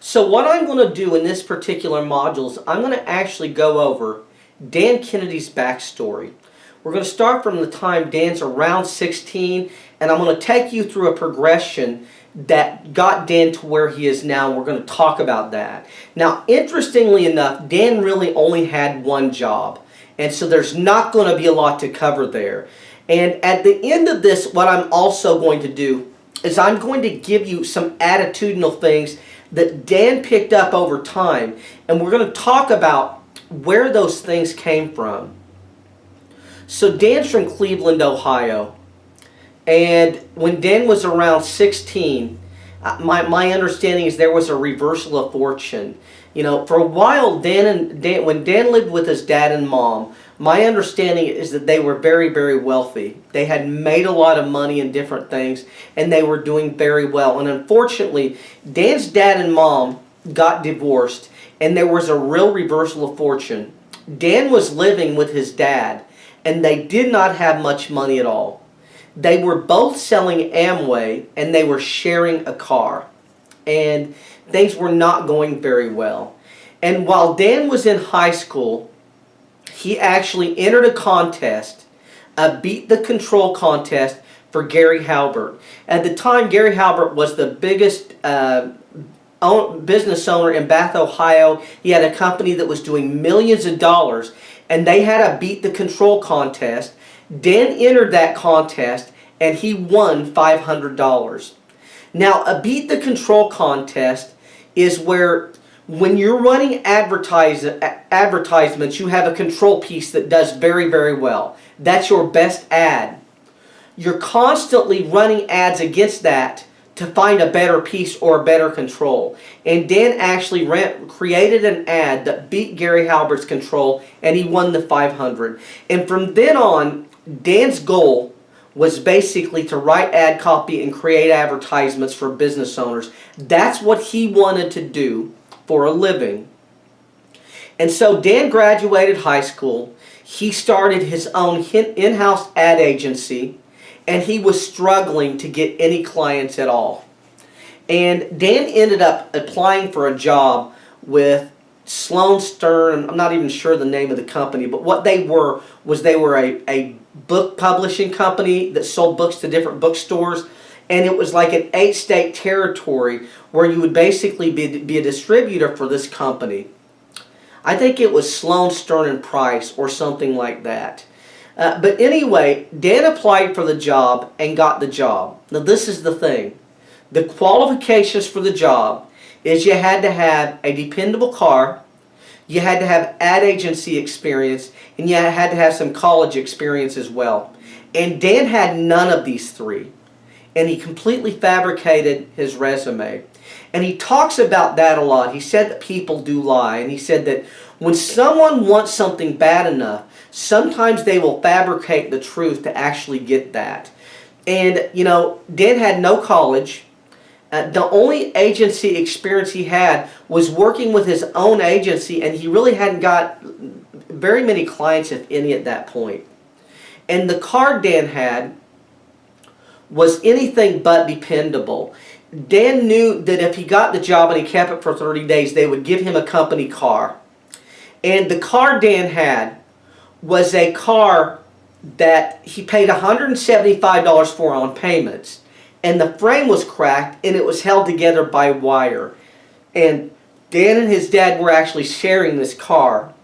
So what I'm going to do in this particular module is I'm going to actually go over Dan Kennedy's backstory. We're going to start from the time Dan's around 16, and I'm going to take you through a progression that got Dan to where he is now. We're going to talk about that. Now, interestingly enough, Dan really only had one job, and so there's not going to be a lot to cover there. And at the end of this, what I'm also going to do is I'm going to give you some attitudinal things that Dan picked up over time, and we're going to talk about where those things came from. So Dan's from Cleveland, Ohio, and when Dan was around 16, my understanding is there was a reversal of fortune. You know, for a while, when Dan lived with his dad and mom, my understanding is that they were very, very wealthy. They had made a lot of money in different things, and they were doing very well. And unfortunately, Dan's dad and mom got divorced, and there was a real reversal of fortune. Dan was living with his dad, and they did not have much money at all. They were both selling Amway, and they were sharing a car. And things were not going very well. And while Dan was in high school, he actually entered a contest, a Beat the Control contest for Gary Halbert. At the time, Gary Halbert was the biggest business owner in Bath, Ohio. He had a company that was doing millions of dollars, and they had a Beat the Control contest. Dan entered that contest, and he won $500. Now, a Beat the Control contest is where when you're running advertisements, you have a control piece that does very, very well. That's your best ad. You're constantly running ads against that to find a better piece or a better control. And Dan actually created an ad that beat Gary Halbert's control, and he won the $500. And from then on, Dan's goal was basically to write ad copy and create advertisements for business owners. That's what he wanted to do for a living. And so Dan graduated high school. He started his own in-house ad agency, and he was struggling to get any clients at all. And Dan ended up applying for a job with Sloan Stern. I'm not even sure the name of the company, but what they were was they were a book publishing company that sold books to different bookstores. And it was like an 8-state territory where you would basically be a distributor for this company. I think it was Sloan Stern and Price or something like that. But anyway, Dan applied for the job and got the job. Now this is the thing. The qualifications for the job is you had to have a dependable car, you had to have ad agency experience, and you had to have some college experience as well. And Dan had none of these three. And he completely fabricated his resume. And he talks about that a lot. He said that people do lie. And he said that when someone wants something bad enough, sometimes they will fabricate the truth to actually get that. And, you know, Dan had no college. The only agency experience he had was working with his own agency, and he really hadn't got very many clients, if any, at that point. And the car Dan had was anything but dependable. Dan knew that if he got the job and he kept it for 30 days, they would give him a company car. And the car Dan had was a car that he paid $175 for on payments. And the frame was cracked, and it was held together by wire. And Dan and his dad were actually sharing this car.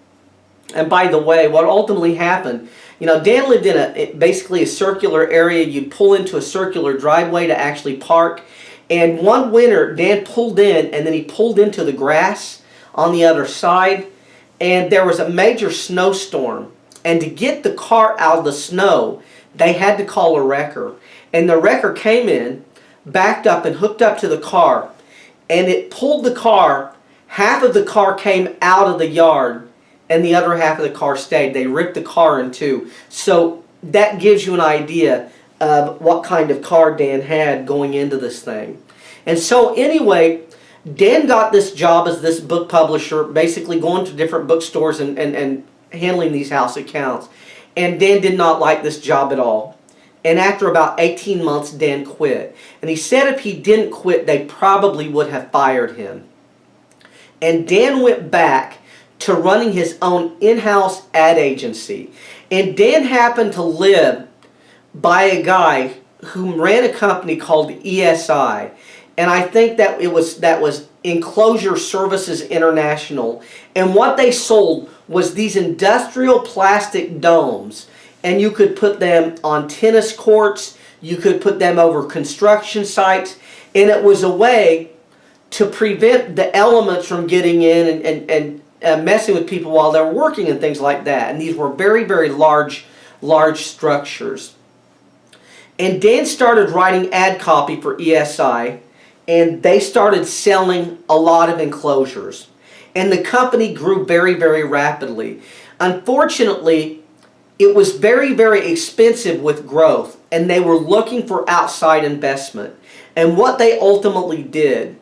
And by the way, what ultimately happened, you know, Dan lived in basically a circular area. You'd pull into a circular driveway to actually park. And one winter, Dan pulled in, and then he pulled into the grass on the other side. And there was a major snowstorm. And to get the car out of the snow, they had to call a wrecker. And the wrecker came in, backed up, and hooked up to the car. And it pulled the car. Half of the car came out of the yard, and the other half of the car stayed. They ripped the car in two. So that gives you an idea of what kind of car Dan had going into this thing. And so anyway, Dan got this job as this book publisher, basically going to different bookstores and handling these house accounts. And Dan did not like this job at all. And after about 18 months, Dan quit. And he said if he didn't quit, they probably would have fired him. And Dan went back to running his own in-house ad agency. And Dan happened to live by a guy who ran a company called ESI. And I think that was Enclosure Services International. And what they sold was these industrial plastic domes. And you could put them on tennis courts, you could put them over construction sites, and it was a way to prevent the elements from getting in and messing with people while they're working and things like that. And these were very, very large structures. And Dan started writing ad copy for ESI, and they started selling a lot of enclosures. And the company grew very, very rapidly. Unfortunately, it was very, very expensive with growth, and they were looking for outside investment. And what they ultimately did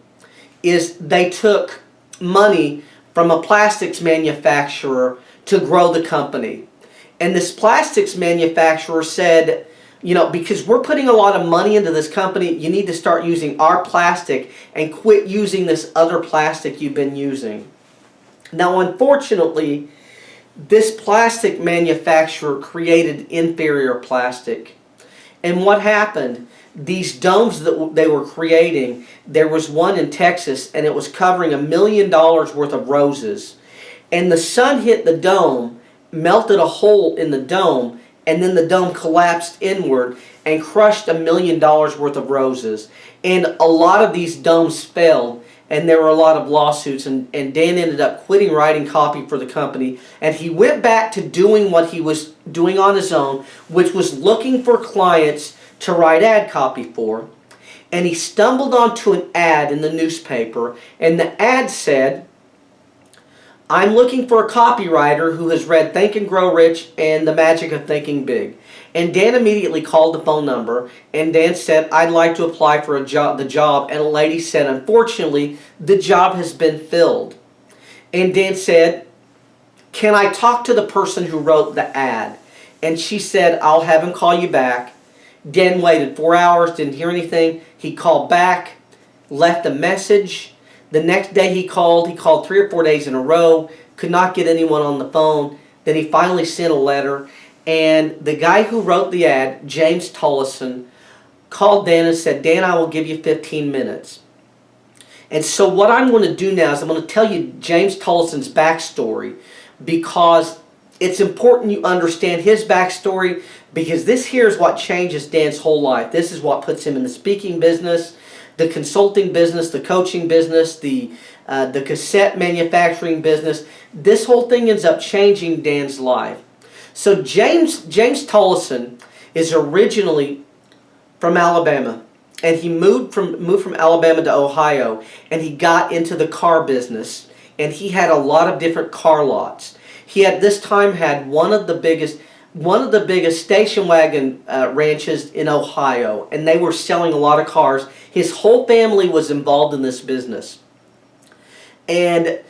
is they took money from a plastics manufacturer to grow the company. And this plastics manufacturer said, you know, because we're putting a lot of money into this company, you need to start using our plastic and quit using this other plastic you've been using. Now, unfortunately, this plastic manufacturer created inferior plastic. And what happened? These domes that they were creating, there was one in Texas, and it was covering $1 million worth of roses. And the sun hit the dome, melted a hole in the dome, and then the dome collapsed inward and crushed $1 million worth of roses. And a lot of these domes failed, and there were a lot of lawsuits, and Dan ended up quitting writing copy for the company, and he went back to doing what he was doing on his own, which was looking for clients to write ad copy for. And he stumbled onto an ad in the newspaper, and the ad said, "I'm looking for a copywriter who has read Think and Grow Rich and The Magic of Thinking Big." And Dan immediately called the phone number, and Dan said, "I'd like to apply for the job. And a lady said, "Unfortunately, the job has been filled." And Dan said, "Can I talk to the person who wrote the ad?" And she said, "I'll have him call you back." Dan waited 4 hours, didn't hear anything. He called back, left a message. The next day he called 3 or 4 days in a row, could not get anyone on the phone. Then he finally sent a letter, and the guy who wrote the ad, James Tullison, called Dan and said, "Dan, I will give you 15 minutes. And so what I'm going to do now is I'm going to tell you James Tullison's backstory, because it's important you understand his backstory, because this here is what changes Dan's whole life. This is what puts him in the speaking business, the consulting business, the coaching business, the cassette manufacturing business. This whole thing ends up changing Dan's life. So James Tullison is originally from Alabama, and he moved from Alabama to Ohio, and he got into the car business, and he had a lot of different car lots. He at this time had one of the biggest station wagon ranches in Ohio, and they were selling a lot of cars. His whole family was involved in this business. And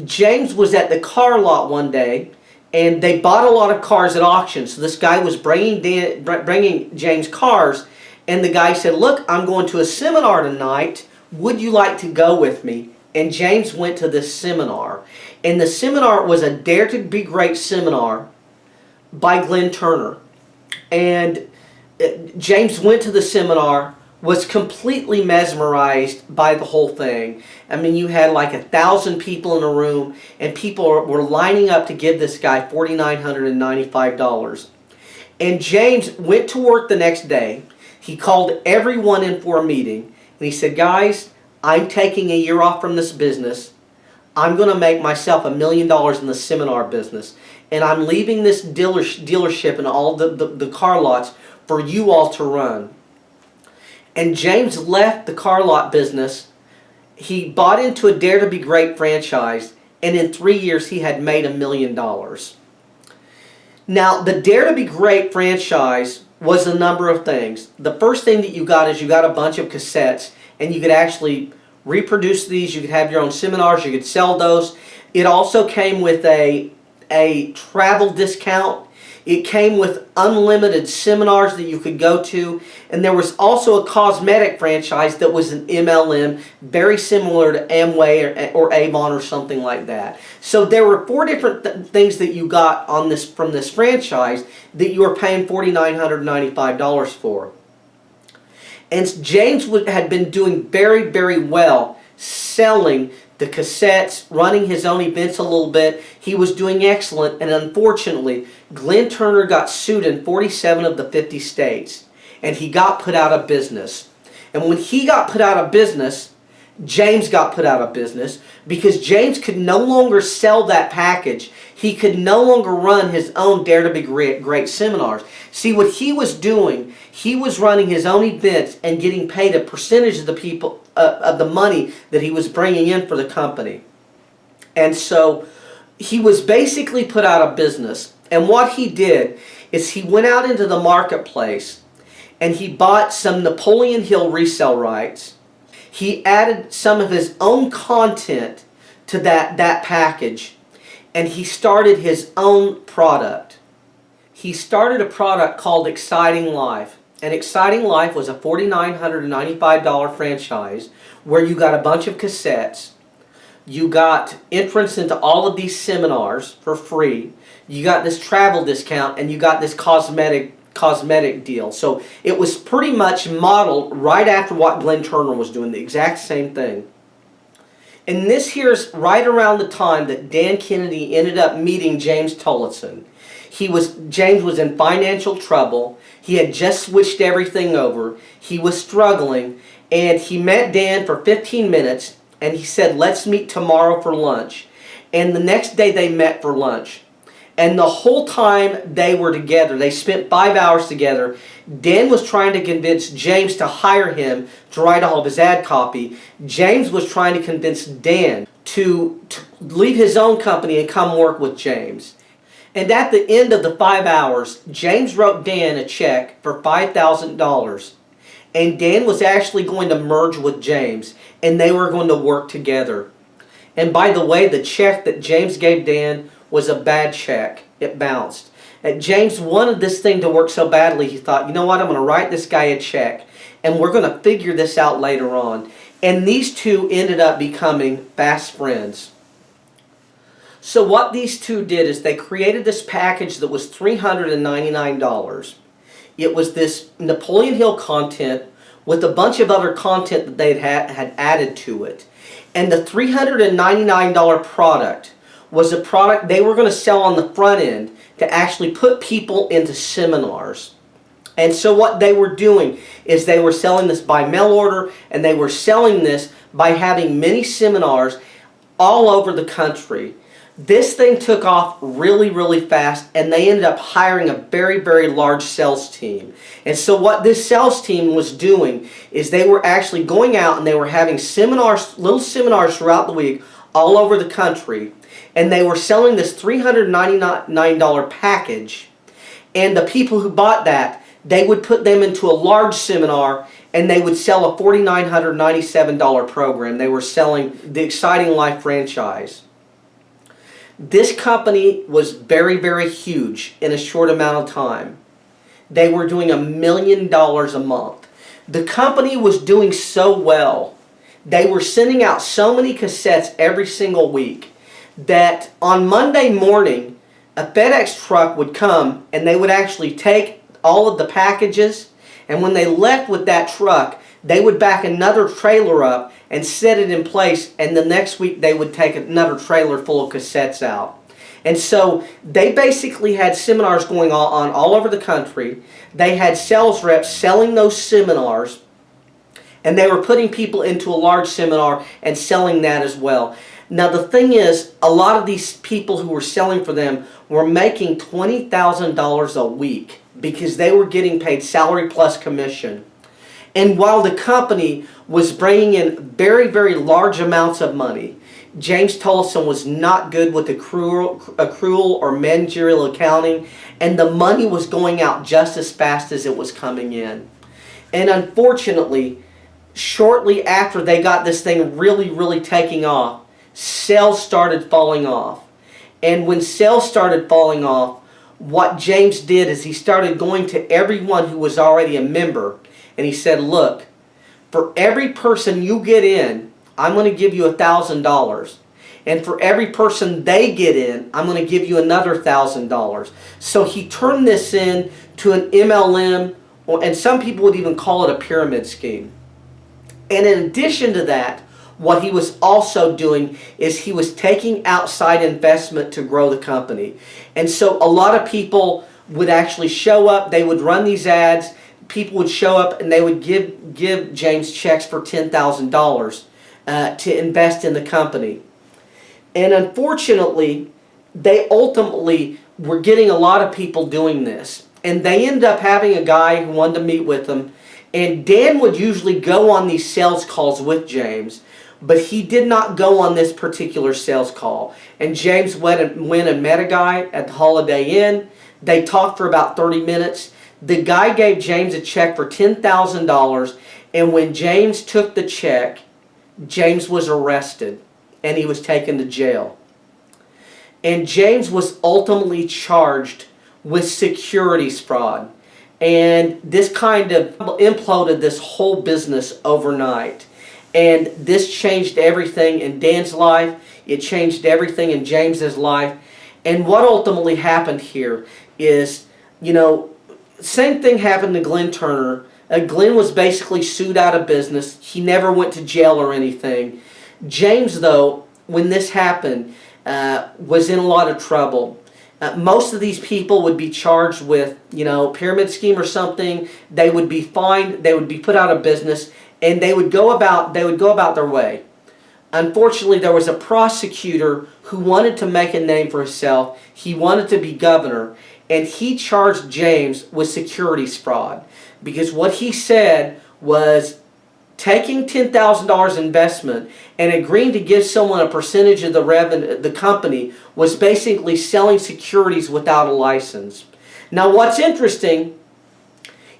James was at the car lot one day, and they bought a lot of cars at auction. So this guy was bringing James cars, and the guy said, "Look, I'm going to a seminar tonight. Would you like to go with me?" And James went to this seminar. And the seminar was a Dare to Be Great seminar by Glenn Turner. And James went to the seminar, was completely mesmerized by the whole thing. I mean, you had like 1,000 people in a room, and people were lining up to give this guy $4,995. And James went to work the next day. He called everyone in for a meeting, and he said, "Guys, I'm taking a year off from this business. I'm going to make myself $1 million in the seminar business. And I'm leaving this dealership and all the car lots for you all to run." And James left the car lot business. He bought into a Dare to Be Great franchise, and in 3 years he had made $1 million. Now, the Dare to Be Great franchise was a number of things. The first thing that you got is you got a bunch of cassettes, and you could actually reproduce these. You could have your own seminars. You could sell those. It also came with a travel discount. It came with unlimited seminars that you could go to, and there was also a cosmetic franchise that was an MLM, very similar to Amway or Avon or something like that. So there were four different things that you got on this from this franchise that you were paying $4,995 for. And James had been doing very, very well selling the cassettes, running his own events a little bit. He was doing excellent, and unfortunately, Glenn Turner got sued in 47 of the 50 states, and he got put out of business. And when he got put out of business, James got put out of business because James could no longer sell that package. He could no longer run his own Dare to Be Great seminars. See, what he was doing, he was running his own events and getting paid a percentage of the people of the money that he was bringing in for the company. And so he was basically put out of business. And what he did is he went out into the marketplace and he bought some Napoleon Hill resale rights. He added some of his own content to that package, and he started his own product. He started a product called Exciting Life. And Exciting Life was a $4,995 franchise where you got a bunch of cassettes. You got entrance into all of these seminars for free. You got this travel discount, and you got this cosmetic deal. So it was pretty much modeled right after what Glenn Turner was doing, the exact same thing. And this here's right around the time that Dan Kennedy ended up meeting James Tolleson. James was in financial trouble. He had just switched everything over. He was struggling, and he met Dan for 15 minutes, and he said, "Let's meet tomorrow for lunch." And the next day they met for lunch. And the whole time they were together, they spent 5 hours together. Dan was trying to convince James to hire him to write all of his ad copy. James was trying to convince Dan to leave his own company and come work with James. And at the end of the 5 hours, James wrote Dan a check for $5,000. And Dan was actually going to merge with James, and they were going to work together. And by the way, the check that James gave Dan was a bad check. It bounced. And James wanted this thing to work so badly, he thought, you know what, I'm going to write this guy a check, and we're going to figure this out later on. And these two ended up becoming fast friends. So what these two did is they created this package that was $399. It was this Napoleon Hill content with a bunch of other content that they had added to it. And the $399 product was a product they were going to sell on the front end to actually put people into seminars. And so what they were doing is they were selling this by mail order, and they were selling this by having many seminars all over the country. This thing took off really, really fast, and they ended up hiring a very, very large sales team. And so what this sales team was doing is they were actually going out and they were having seminars, little seminars throughout the week all over the country. And they were selling this $399 package. And the people who bought that, they would put them into a large seminar, and they would sell a $4,997 program. They were selling the Exciting Life franchise. This company was very, very huge in a short amount of time. They were doing $1 million a month. The company was doing so well. They were sending out so many cassettes every single week that on Monday morning, a FedEx truck would come and they would actually take all of the packages, and when they left with that truck, they would back another trailer up and set it in place, and the next week they would take another trailer full of cassettes out. And so they basically had seminars going on all over the country. They had sales reps selling those seminars, and they were putting people into a large seminar and selling that as well. Now the thing is, a lot of these people who were selling for them were making $20,000 a week because they were getting paid salary plus commission. And while the company was bringing in very, very large amounts of money, James Tolleson was not good with accrual or managerial accounting, and the money was going out just as fast as it was coming in. And unfortunately, shortly after they got this thing really, really taking off, sales started falling off. And when sales started falling off, what James did is he started going to everyone who was already a member, and he said, look, for every person you get in, I'm going to give you $1,000. And for every person they get in, I'm going to give you another $1,000. So he turned this in to an MLM, and some people would even call it a pyramid scheme. And in addition to that, what he was also doing is he was taking outside investment to grow the company. And so a lot of people would actually show up, they would run these ads, people would show up and they would give James checks for $10,000 to invest in the company. And unfortunately, they ultimately were getting a lot of people doing this. And they ended up having a guy who wanted to meet with them. And Dan would usually go on these sales calls with James, but he did not go on this particular sales call. And James went and met a guy at the Holiday Inn. They talked for about 30 minutes. The guy gave James a check for $10,000, and when James took the check, James was arrested and he was taken to jail. And James was ultimately charged with securities fraud. And this kind of imploded this whole business overnight. And this changed everything in Dan's life. It changed everything in James's life. And what ultimately happened here is, same thing happened to Glenn Turner. Glenn was basically sued out of business. He never went to jail or anything. James, though, when this happened, was in a lot of trouble. Most of these people would be charged with, pyramid scheme or something. They would be fined. They would be put out of business, and they would go about their way. Unfortunately, there was a prosecutor who wanted to make a name for himself. He wanted to be governor, and he charged James with securities fraud, because what he said was taking $10,000 investment and agreeing to give someone a percentage of the revenue, the company, was basically selling securities without a license. Now, what's interesting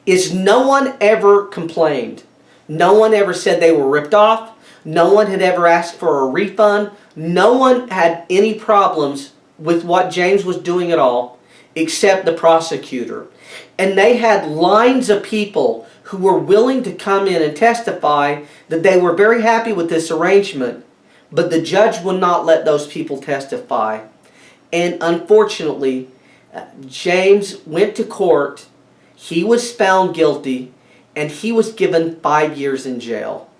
is no one ever complained. No one ever said they were ripped off. No one had ever asked for a refund. No one had any problems with what James was doing at all, except the prosecutor. And they had lines of people who were willing to come in and testify that they were very happy with this arrangement, but the judge would not let those people testify. And unfortunately, James went to court, he was found guilty, and he was given 5 years in jail.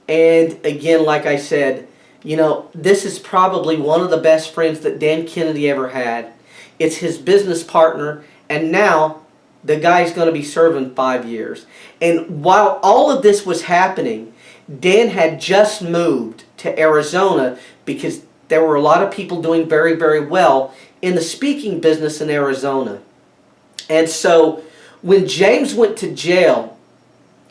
And again, like I said, this is probably one of the best friends that Dan Kennedy ever had. It's his business partner, and now the guy's going to be serving 5 years. And while all of this was happening, Dan had just moved to Arizona because there were a lot of people doing very, very well in the speaking business in Arizona. And so when James went to jail,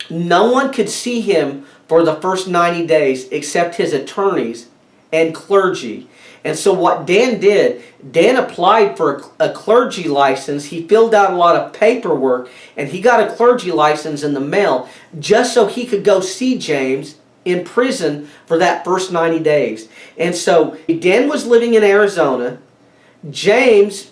no one could see him for the first 90 days except his attorneys and clergy. And so what Dan did, Dan applied for a clergy license. He filled out a lot of paperwork, and he got a clergy license in the mail just so he could go see James in prison for that first 90 days. And so Dan was living in Arizona. James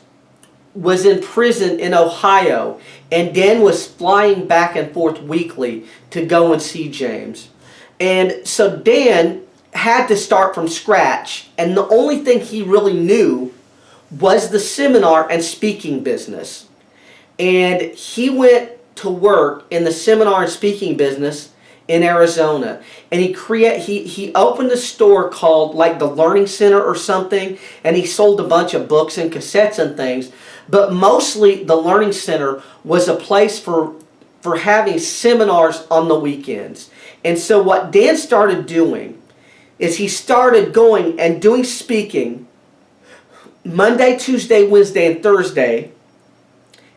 was in prison in Ohio, and Dan was flying back and forth weekly to go and see James. And so Dan had to start from scratch, and the only thing he really knew was the seminar and speaking business. And he went to work in the seminar and speaking business in Arizona, and he opened a store called like the Learning Center or something, and he sold a bunch of books and cassettes and things. But mostly the Learning Center was a place for having seminars on the weekends. And so what Dan started doing is he started going and doing speaking Monday, Tuesday, Wednesday, and Thursday.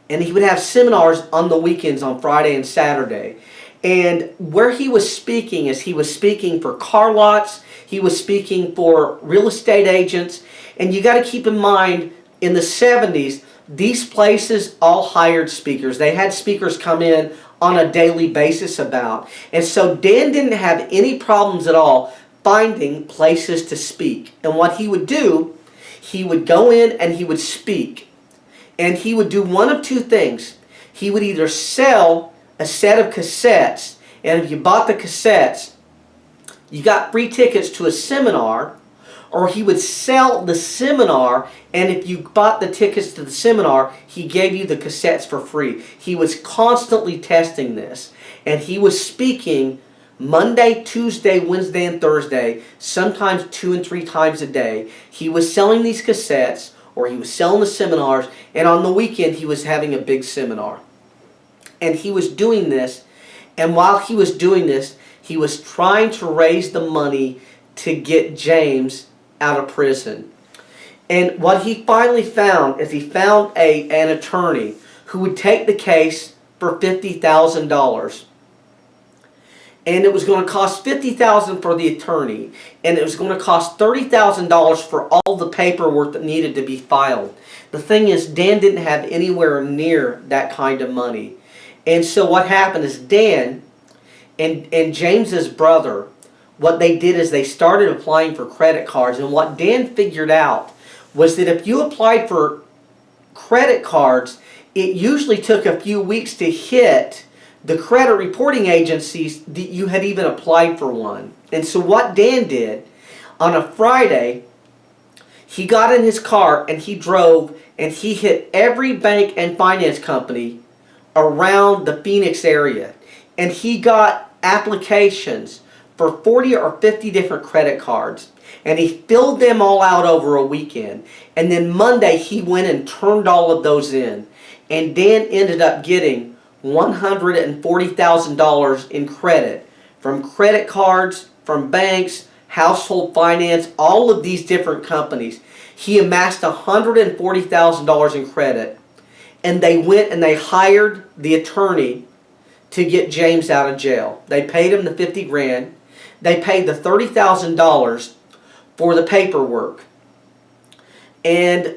And he would have seminars on the weekends on Friday and Saturday. And where he was speaking is he was speaking for car lots. He was speaking for real estate agents. And you got to keep in mind, in the 70s, these places all hired speakers. They had speakers come in on a daily basis about. And so Dan didn't have any problems at all finding places to speak. And what he would do, he would go in and he would speak. And he would do one of two things. He would either sell a set of cassettes, and if you bought the cassettes, you got free tickets to a seminar, or he would sell the seminar, and if you bought the tickets to the seminar, he gave you the cassettes for free. He was constantly testing this, and he was speaking Monday, Tuesday, Wednesday, and Thursday, sometimes 2 and 3 times a day. He was selling these cassettes, or he was selling the seminars, and on the weekend he was having a big seminar. And he was doing this, and while he was doing this, he was trying to raise the money to get James out of prison. And what he finally found is he found an attorney who would take the case for $50,000. And it was going to cost $50,000 for the attorney, and it was going to cost $30,000 for all the paperwork that needed to be filed. The thing is, Dan didn't have anywhere near that kind of money. And so what happened is Dan and James's brother, what they did is they started applying for credit cards. And what Dan figured out was that if you applied for credit cards, it usually took a few weeks to hit the credit reporting agencies that you had even applied for one. And so what Dan did, on a Friday, he got in his car and he drove and he hit every bank and finance company around the Phoenix area. And he got applications for 40 or 50 different credit cards. And he filled them all out over a weekend. And then Monday he went and turned all of those in. And Dan ended up getting $140,000 in credit from credit cards, from banks, household finance, all of these different companies. He amassed $140,000 in credit, and they went and they hired the attorney to get James out of jail. They paid him the $50,000. They paid the $30,000 for the paperwork. And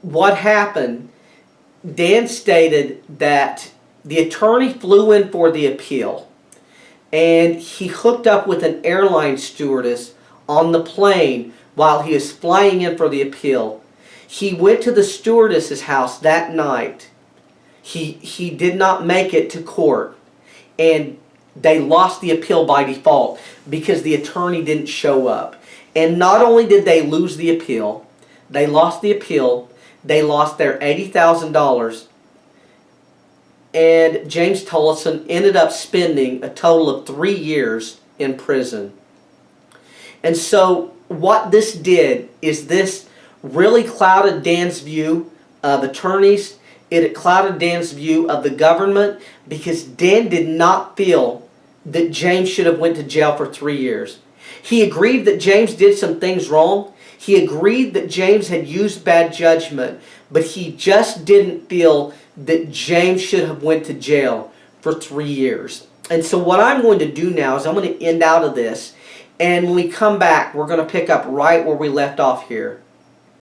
what happened, Dan stated that the attorney flew in for the appeal, and he hooked up with an airline stewardess on the plane while he was flying in for the appeal. He went to the stewardess's house that night. He did not make it to court, and they lost the appeal by default because the attorney didn't show up. And not only did they lose the appeal, they lost the appeal, they lost their $80,000. And James Tullison ended up spending a total of 3 years in prison. And so what this did is this really clouded Dan's view of attorneys. It clouded Dan's view of the government because Dan did not feel that James should have went to jail for 3 years. He agreed that James did some things wrong. He agreed that James had used bad judgment, but he just didn't feel that James should have went to jail for 3 years. And so what I'm going to do now is I'm going to end out of this, and when we come back, we're going to pick up right where we left off here.